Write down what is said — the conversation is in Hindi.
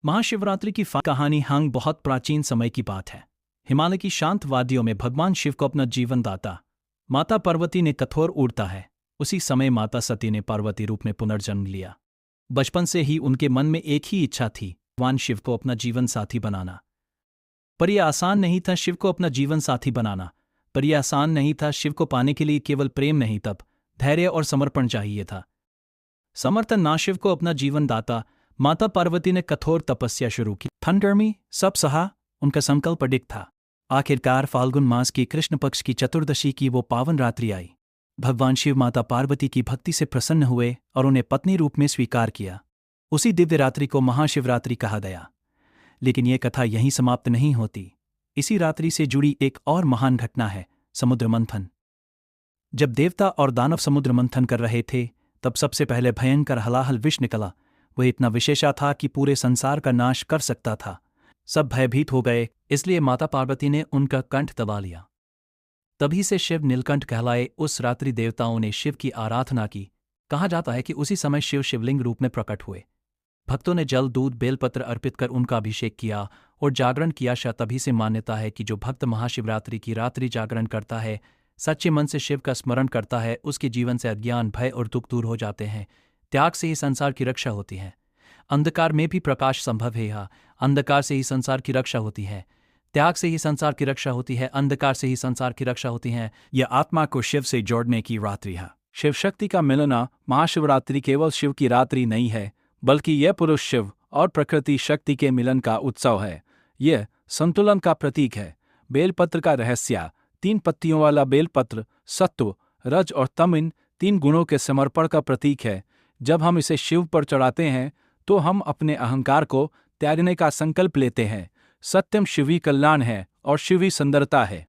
महाशिवरात्रि की कहानी हांग बहुत प्राचीन समय की बात है। हिमालय की शांत वादियों में भगवान शिव को अपना जीवन दाता माता पार्वती ने कठोर उड़ता है। उसी समय माता सती ने पार्वती रूप में पुनर्जन्म लिया। बचपन से ही उनके मन में एक ही इच्छा थी, भगवान शिव को अपना जीवन साथी बनाना। पर यह आसान नहीं था शिव को अपना जीवन साथी बनाना। पर यह आसान नहीं था। शिव को पाने के लिए केवल प्रेम नहीं, तब धैर्य और समर्पण चाहिए था। समर्थन ना शिव को अपना जीवन दाता माता पार्वती ने कठोर तपस्या शुरू की। ठंड गर्मी सब सहा, उनका संकल्प अडिग था। आखिरकार फाल्गुन मास की कृष्ण पक्ष की चतुर्दशी की वो पावन रात्रि आई। भगवान शिव माता पार्वती की भक्ति से प्रसन्न हुए और उन्हें पत्नी रूप में स्वीकार किया। उसी दिव्य रात्रि को महाशिवरात्रि कहा गया। लेकिन यह कथा यहीं समाप्त नहीं होती। इसी रात्रि से जुड़ी एक और महान घटना है, समुद्र मंथन। जब देवता और दानव समुद्र मंथन कर रहे थे, तब सबसे पहले भयंकर हलाहल विष निकला। वह इतना विशेषा था कि पूरे संसार का नाश कर सकता था। सब भयभीत हो गए, इसलिए माता पार्वती ने उनका कंठ दबा लिया। तभी से शिव नीलकंठ कहलाए। उस रात्रि देवताओं ने शिव की आराधना की। कहा जाता है कि उसी समय शिव शिवलिंग रूप में प्रकट हुए। भक्तों ने जल, दूध, बेलपत्र अर्पित कर उनका अभिषेक किया और जागरण किया। तभी से मान्यता है कि जो भक्त महाशिवरात्रि की रात्रि जागरण करता है, सच्चे मन से शिव का स्मरण करता है, उसके जीवन से अज्ञान, भय और दुख दूर हो जाते हैं। त्याग से ही संसार की रक्षा होती है। अंधकार में भी प्रकाश संभव है। यह अंधकार से ही संसार की रक्षा होती है। त्याग से ही संसार की रक्षा होती है। अंधकार से ही संसार की रक्षा होती है। यह आत्मा को शिव से जोड़ने की रात्रि है। शिव शक्ति का मिलना। महाशिवरात्रि केवल शिव की रात्रि नहीं है, बल्कि यह पुरुष शिव और प्रकृति शक्ति के मिलन का उत्सव है। यह संतुलन का प्रतीक है। बेलपत्र का रहस्य। 3 पत्तियों वाला बेलपत्र सत्व, रज और तम, इन 3 गुणों के समर्पण का प्रतीक है। जब हम इसे शिव पर चढ़ाते हैं तो हम अपने अहंकार को त्यागने का संकल्प लेते हैं। सत्यम शिवी कल्याण है और शिवी सुंदरता है।